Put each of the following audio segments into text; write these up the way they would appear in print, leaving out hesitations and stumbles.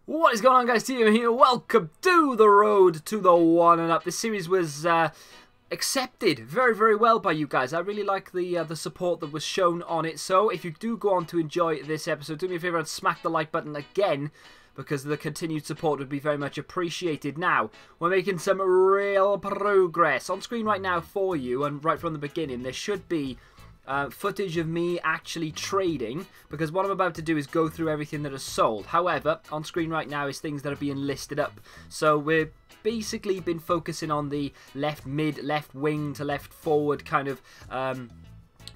What is going on, guys? Team here. Welcome to the road to the 1 and up. This series was accepted very, very well by you guys. I really like the support that was shown on it. So if you do go on to enjoy this episode, do me a favor and smack the like button again, because the continued support would be very much appreciated. Now, we're making some real progress. On screen right now for you, and right from the beginning, there should be footage of me actually trading, because what I'm about to do is go through everything that is sold. However, on screen right now is things that are being listed up. So we've basically been focusing on the left mid, left wing to left forward kind of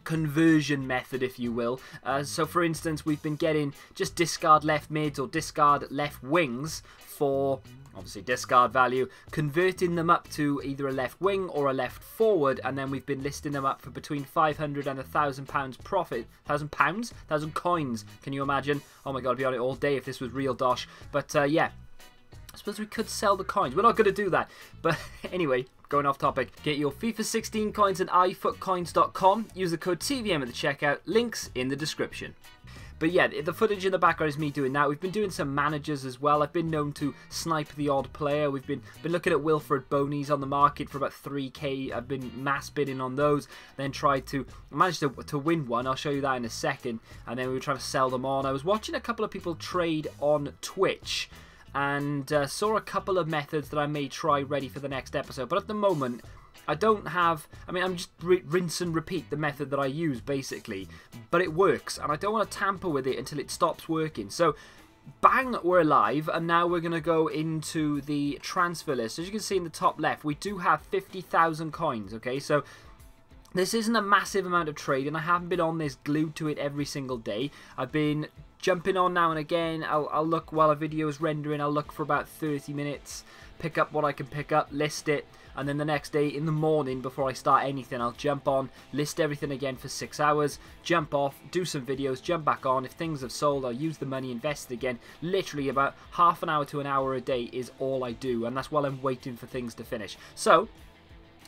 conversion method, if you will. So for instance, we've been getting just discard left mids or discard left wings for obviously discard value, converting them up to either a left wing or a left forward, and then we've been listing them up for between 500 and £1,000 profit. £1,000? 1,000 coins. Can you imagine? Oh my god, I'd be on it all day if this was real dosh. But yeah, I suppose we could sell the coins. We're not going to do that. But anyway, going off topic, get your FIFA 16 coins at iFootCoins.com. Use the code TVM at the checkout. Links in the description. But yeah, the footage in the background is me doing that. We've been doing some managers as well. I've been known to snipe the odd player. We've been looking at Wilfred Boney's on the market for about 3k. I've been mass bidding on those. Then tried to manage to win one. I'll show you that in a second. And then we were trying to sell them on. I was watching a couple of people trade on Twitch, and saw a couple of methods that I may try ready for the next episode. But at the moment, I don't have, I'm just rinse and repeat the method that I use, basically. But it works, and I don't want to tamper with it until it stops working. So, bang, we're live, and now we're going to go into the transfer list. As you can see in the top left, we do have 50,000 coins, okay? So, this isn't a massive amount of trade, and I haven't been on this glued to it every single day. I've been jumping on now and again. I'll look while a video is rendering. I'll look for about 30 minutes, pick up what I can pick up, list it, and then the next day in the morning before I start anything, I'll jump on, list everything again for 6 hours, jump off, do some videos, jump back on. If things have sold, I'll use the money, invest it again. Literally about half an hour to an hour a day is all I do, and that's while I'm waiting for things to finish. So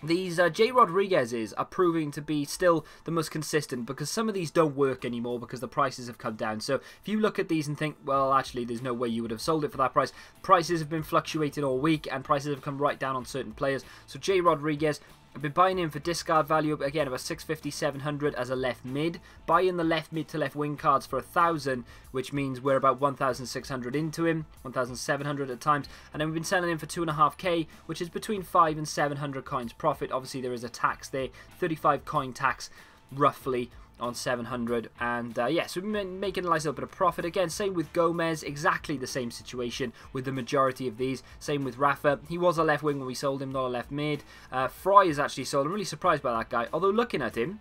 these J. Rodriguez's are proving to be still the most consistent, because some of these don't work anymore because the prices have come down. So if you look at these and think, well, actually, there's no way you would have sold it for that price. Prices have been fluctuating all week, and prices have come right down on certain players. So J. Rodriguez, I've been buying him for discard value, again, about 650, 700 as a left mid. Buying the left mid to left wing cards for 1,000, which means we're about 1,600 into him, 1,700 at times. And then we've been selling him for 2.5k, which is between 500 and 700 coins profit. Obviously, there is a tax there, 35 coin tax, roughly, on 700, and yeah, so we've been making a nice little bit of profit. Again, same with Gomez, exactly the same situation with the majority of these. Same with Rafa, he was a left wing when we sold him, not a left mid. Fry is actually sold. I'm really surprised by that guy, although looking at him,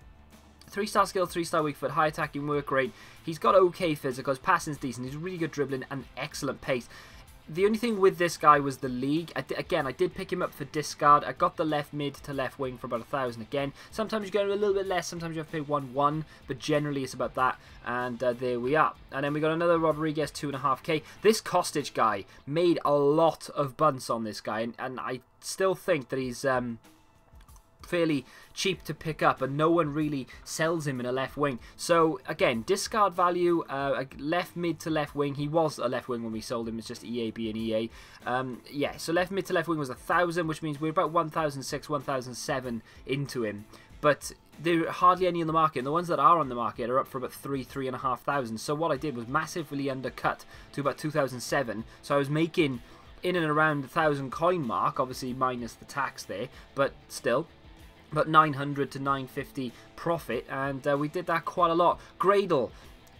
3-star skill, 3-star weak foot, high attacking work rate, he's got okay physical, his passing's decent, he's really good dribbling and excellent pace. The only thing with this guy was the league. Again, I did pick him up for discard. I got the left mid to left wing for about 1,000 again. Sometimes you get a little bit less, sometimes you have to pay 1-1, but generally it's about that. And there we are. And then we got another Rodriguez, 2.5k. This Kostic guy made a lot of bunts on this guy, and I still think that he's fairly cheap to pick up, and no one really sells him in a left wing. So again, discard value, left mid to left wing. He was a left wing when we sold him. It's just EAB and EA. Yeah, so left mid to left wing was 1,000, which means we're about 1,006, 1,007 into him. But there are hardly any on the market, and the ones that are on the market are up for about 3,500. So what I did was massively undercut to about 2,007. So I was making in and around the 1,000 coin mark, obviously minus the tax there, but still about 900 to 950 profit, and we did that quite a lot. Gradle,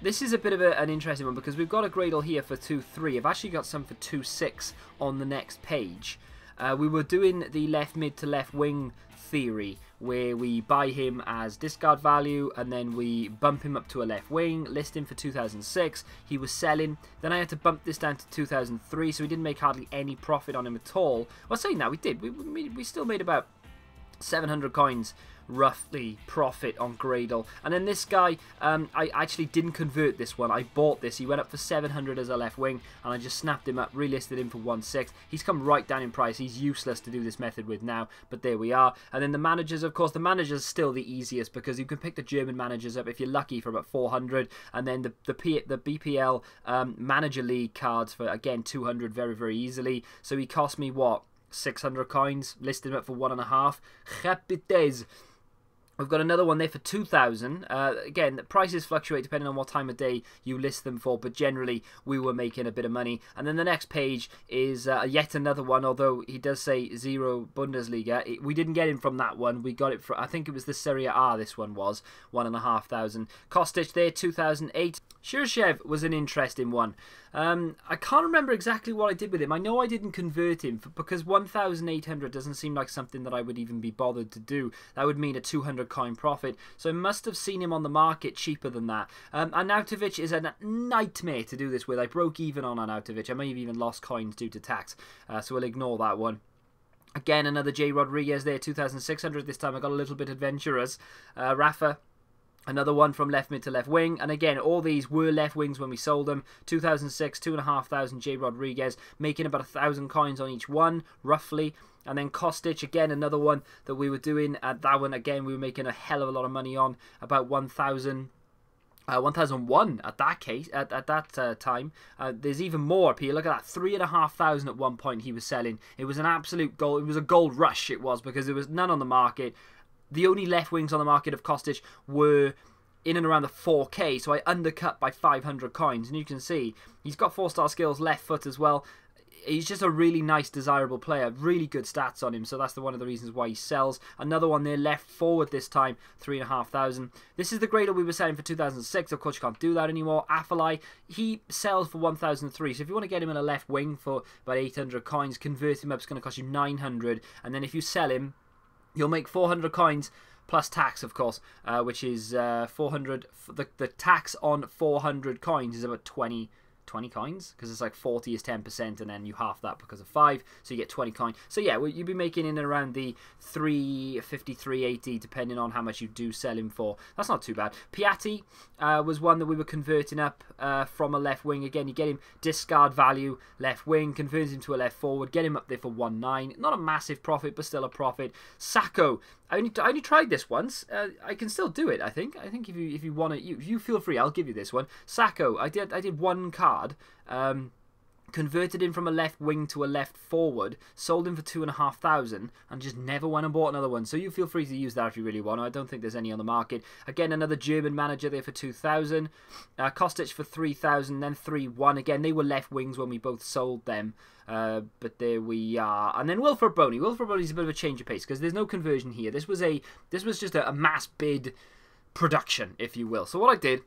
this is a bit of an interesting one, because we've got a Gradle here for 2.3. I've actually got some for 2.6 on the next page. We were doing the left mid to left wing theory, where we buy him as discard value, and then we bump him up to a left wing, list him for 2006. He was selling. Then I had to bump this down to 2003, so we didn't make hardly any profit on him at all. Well, saying that, we did. We still made about 700 coins roughly profit on Gradle. And then this guy, I actually didn't convert this one. I bought this. He went up for 700 as a left wing, and I just snapped him up, relisted him for 1.6. He's come right down in price. He's useless to do this method with now, but there we are. And then the managers, of course, the managers still the easiest, because you can pick the German managers up if you're lucky for about 400, and then the BPL Manager League cards for, again, 200 very, very easily. So he cost me, what, 600 coins, listed him up for 1.5. Rapides. We've got another one there for 2,000. Again, the prices fluctuate depending on what time of day you list them for, but generally we were making a bit of money. And then the next page is yet another one, although he does say 0 Bundesliga. We didn't get him from that one. We got it from, I think it was the Serie A, this one was, 1,500. Kostic there, 2008. Shurchev was an interesting one. I can't remember exactly what I did with him. I know I didn't convert him because 1,800 doesn't seem like something that I would even be bothered to do. That would mean a 200 coin profit. So I must have seen him on the market cheaper than that. Arnautovic is a nightmare to do this with. I broke even on Arnautovic. I may have even lost coins due to tax. So we'll ignore that one. Again, another J. Rodriguez there, 2,600. This time I got a little bit adventurous. Rafa. Another one from left mid to left wing. And again, all these were left wings when we sold them. 2006, 2,500 J. Rodriguez, making about 1,000 coins on each one, roughly. And then Kostic, again, another one that we were doing. That one, again, we were making a hell of a lot of money on. About 1,000. 1,001 at that case, at that time. There's even more up here. Look at that, 3,500 at one point he was selling. It was an absolute gold. It was a gold rush, it was, because there was none on the market. The only left wings on the market of Kostic were in and around the 4K, so I undercut by 500 coins. And you can see, he's got 4-star skills, left foot as well. He's just a really nice, desirable player. Really good stats on him, so that's one of the reasons why he sells. Another one there, left forward this time, 3,500. This is the Gradle we were selling for 2006. Of course, you can't do that anymore. Afellay, he sells for 1,003. So if you want to get him in a left wing for about 800 coins, convert him up, it's going to cost you 900. And then if you sell him, you'll make 400 coins plus tax, of course, which is 400. The tax on 400 coins is about 20 coins, because it's like 40 is 10%, and then you half that because of 5, so you get 20 coins. So yeah, you'd be making in and around the 350, 380, depending on how much you do sell him for. That's not too bad. Piatti was one that we were converting up from a left wing. Again, you get him discard value, left wing, convert him to a left forward, get him up there for 1.9. Not a massive profit, but still a profit. Sacco, I only tried this once. I can still do it, I think. I think if you want to, you feel free, I'll give you this one. Sacco, I did one card. Converted him from a left wing to a left forward, sold him for 2,500, and just never went and bought another one. So you feel free to use that if you really want. I don't think there's any on the market. Again, another German manager there for 2,000. Kostic for 3,000, then 3-1. Again, they were left wings when we both sold them. But there we are. And then Wilfred Boney. Wilfred Boney's a bit of a change of pace, because there's no conversion here. This was just a mass bid production, if you will. So what I did,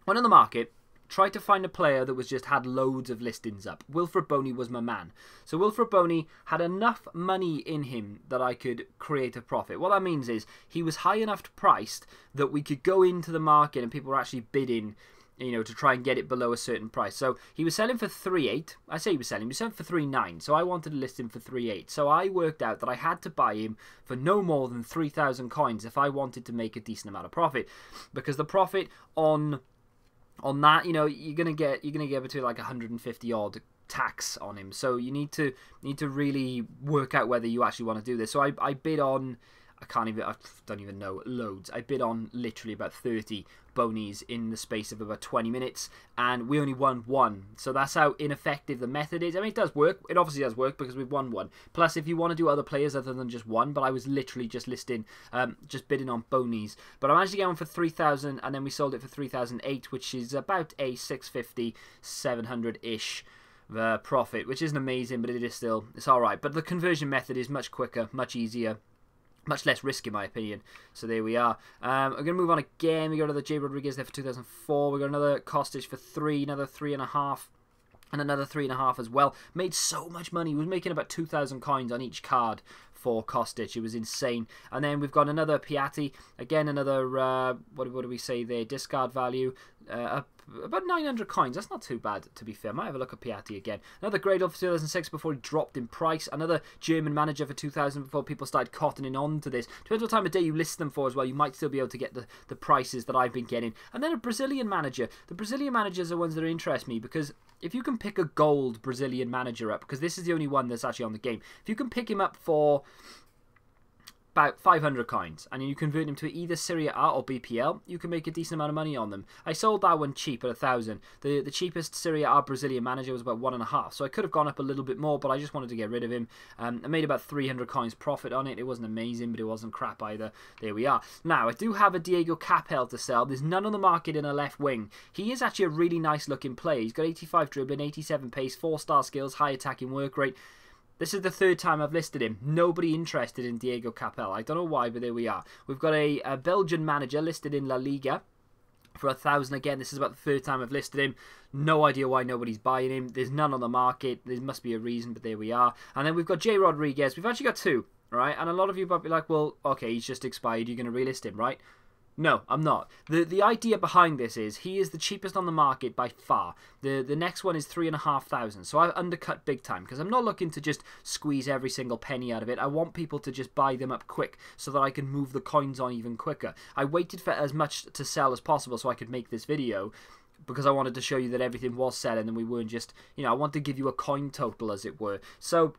went on the market, tried to find a player that had loads of listings up. Wilfred Boney was my man. So Wilfred Boney had enough money in him that I could create a profit. What that means is he was high enough priced that we could go into the market and people were actually bidding, you know, to try and get it below a certain price. So he was selling for 3.8. I say he was selling for 3.9. So I wanted to list him for 3.8. So I worked out that I had to buy him for no more than 3,000 coins if I wanted to make a decent amount of profit, because the profit on that, you know, you're gonna get between like 150 odd tax on him. So you need to really work out whether you actually want to do this. So I bid on, I don't even know, loads. I bid on literally about 30 bonies in the space of about 20 minutes, and we only won one. So that's how ineffective the method is. I mean, it does work. It obviously does work because we've won one. Plus, if you want to do other players other than just one, but I was literally just listing, just bidding on bonies. But I managed to get one for 3,000, and then we sold it for 3,008, which is about a 650, 700-ish profit, which isn't amazing, but it's all right. But the conversion method is much quicker, much easier, much less risk in my opinion. So there we are. I'm going to move on again. We got another J. Rodriguez there for 2004. We got another Kostic for 3, another 3.5, and another 3.5 as well. Made so much money. He was making about 2,000 coins on each card for Kostic. It was insane. And then we've got another Piatti. Again, another, what do we say there? Discard value. Up about 900 coins. That's not too bad, to be fair. Might have a look at Piatti again. Another grade up for 2006 before he dropped in price. Another German manager for 2000 before people started cottoning on to this. Depends what time of day you list them for as well. You might still be able to get the prices that I've been getting. And then a Brazilian manager. The Brazilian managers are ones that interest me because if you can pick a gold Brazilian manager up, because this is the only one that's actually on the game, if you can pick him up for about 500 coins, and you convert them to either Serie A or BPL, you can make a decent amount of money on them. I sold that one cheap at 1,000. The cheapest Serie A Brazilian manager was about 1.5, so I could have gone up a little bit more, but I just wanted to get rid of him. I made about 300 coins profit on it. It wasn't amazing, but it wasn't crap either. There we are. Now, I do have a Diego Capel to sell. There's none on the market in a left wing. He is actually a really nice looking player. He's got 85 dribbling, 87 pace, 4-star skills, high attacking work rate. This is the third time I've listed him. Nobody interested in Diego Capel. I don't know why, but there we are. We've got a Belgian manager listed in La Liga for 1,000 again. This is about the third time I've listed him. No idea why nobody's buying him. There's none on the market. There must be a reason, but there we are. And then we've got J. Rodriguez. We've actually got two, right? And a lot of you might be like, well, okay, he's just expired. You're going to relist him, right? No, I'm not. The idea behind this is he is the cheapest on the market by far. The next one is 3,500. So I've undercut big time because I'm not looking to just squeeze every single penny out of it. I want people to just buy them up quick so that I can move the coins on even quicker. I waited for as much to sell as possible so I could make this video, because I wanted to show you that everything was selling and we weren't just, you know, I want to give you a coin total, as it were. So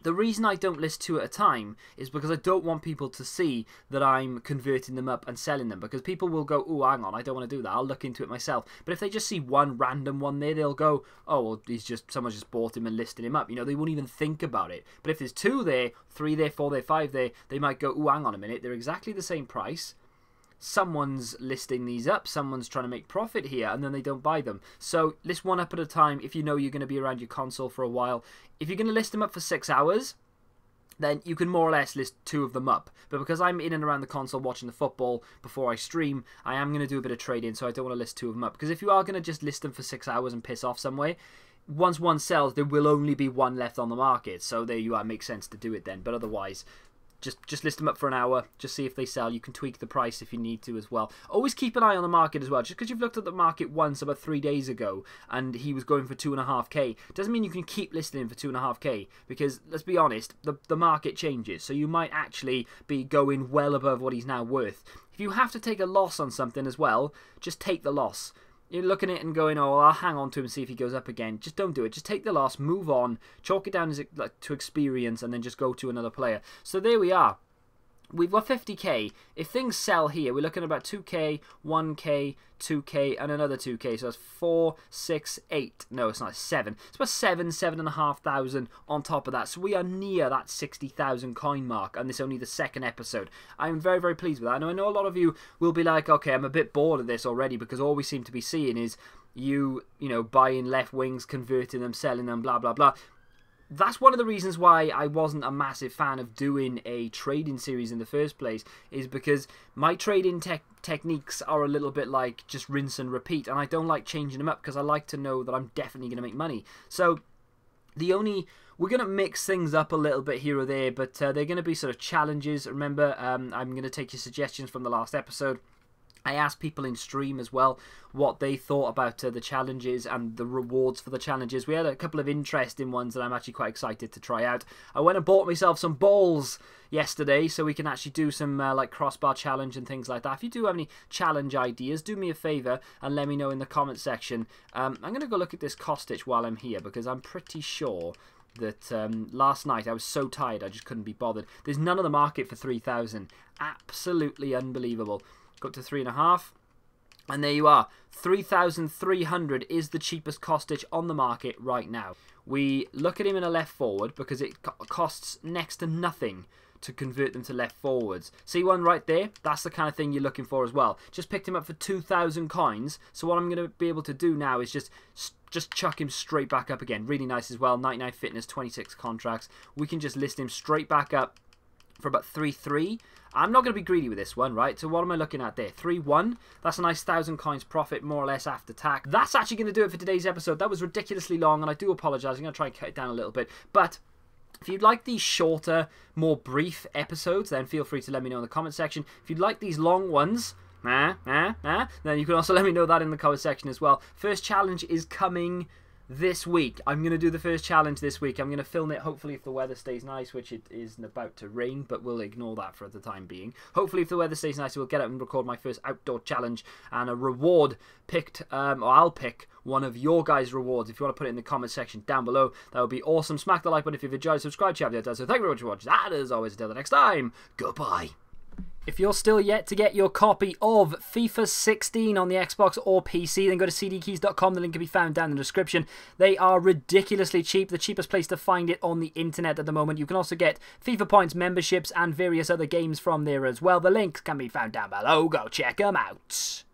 the reason I don't list two at a time is because I don't want people to see that I'm converting them up and selling them, because people will go, oh, hang on, I don't want to do that, I'll look into it myself. But if they just see one random one there, they'll go, oh, well, someone's just bought him and listed him up. You know, they won't even think about it. But if there's 2 there, 3 there, 4 there, 5 there, they might go, oh, hang on a minute, they're exactly the same price. Someone's listing these up, someone's trying to make profit here, and then they don't buy them. So list one up at a time if you know you're going to be around your console for a while. If you're going to list them up for 6 hours, then you can more or less list 2 of them up. But because I'm in and around the console watching the football before I stream, I am going to do a bit of trading, so I don't want to list 2 of them up. Because if you are going to just list them for 6 hours and piss off somewhere, once one sells, there will only be one left on the market. So there you are, it makes sense to do it then. But otherwise, just list them up for an hour, just see if they sell. You can tweak the price if you need to as well. Always keep an eye on the market as well. Just because you've looked at the market once about 3 days ago and he was going for 2.5k doesn't mean you can keep listing him for 2.5k, because let's be honest, the market changes, so you might actually be going well above what he's now worth. If you have to take a loss on something as well, just take the loss. You're looking at it and going, oh, well, I'll hang on to him and see if he goes up again. Just don't do it. Just take the loss, move on, chalk it down as to experience, and then just go to another player. So there we are. We've got 50k. If things sell here, we're looking at about 2k, 1k, 2k, and another 2k. So that's 4, 6, 8. No, it's not 7. It's about 7,500 on top of that. So we are near that 60,000 coin mark, and this is only the second episode. I'm very, very pleased with that. And I know a lot of you will be like, okay, I'm a bit bored of this already, because all we seem to be seeing is you know, buying left wings, converting them, selling them, blah, blah, blah. That's one of the reasons why I wasn't a massive fan of doing a trading series in the first place, is because my trading techniques are a little bit like just rinse and repeat, and I don't like changing them up because I like to know that I'm definitely going to make money. So we're going to mix things up a little bit here or there, but they're going to be sort of challenges. Remember, I'm going to take your suggestions from the last episode. I asked people in stream as well what they thought about the challenges and the rewards for the challenges. We had a couple of interesting ones that I'm actually quite excited to try out. I went and bought myself some balls yesterday so we can actually do some like crossbar challenge and things like that. If you do have any challenge ideas, do me a favour and let me know in the comment section. I'm going to go look at this Kostic while I'm here, because I'm pretty sure that last night I was so tired I just couldn't be bothered. There's none on the market for 3,000. Absolutely unbelievable. Go up to 3.5, and there you are. 3,300 is the cheapest Kostic on the market right now. We look at him in a left forward because it costs next to nothing to convert them to left forwards. See one right there? That's the kind of thing you're looking for as well. Just picked him up for 2,000 coins. So what I'm going to be able to do now is just chuck him straight back up again. Really nice as well. 99 fitness, 26 contracts. We can just list him straight back up for about 3.3. I'm not going to be greedy with this one, right? So what am I looking at there? 3.1. That's a nice 1,000 coins profit, more or less, after tax. That's actually going to do it for today's episode. That was ridiculously long, and I do apologise. I'm going to try and cut it down a little bit. But if you'd like these shorter, more brief episodes, then feel free to let me know in the comment section. If you'd like these long ones, Then you can also let me know that in the comment section as well. First challenge is coming this week. I'm going to do the first challenge this week. I'm going to film it, hopefully, if the weather stays nice, which it isn't about to rain, but we'll ignore that for the time being. Hopefully, if the weather stays nice, we'll get out and record my first outdoor challenge, and a reward picked, or I'll pick one of your guys' rewards. If you want to put it in the comment section down below, that would be awesome. Smack the like button if you've enjoyed, subscribe to the channel. So thank you very much for watching, and as always, until the next time, goodbye. If you're still yet to get your copy of FIFA 16 on the Xbox or PC, then go to cdkeys.com. The link can be found down in the description. They are ridiculously cheap, the cheapest place to find it on the internet at the moment. You can also get FIFA Points memberships and various other games from there as well. The links can be found down below. Go check them out.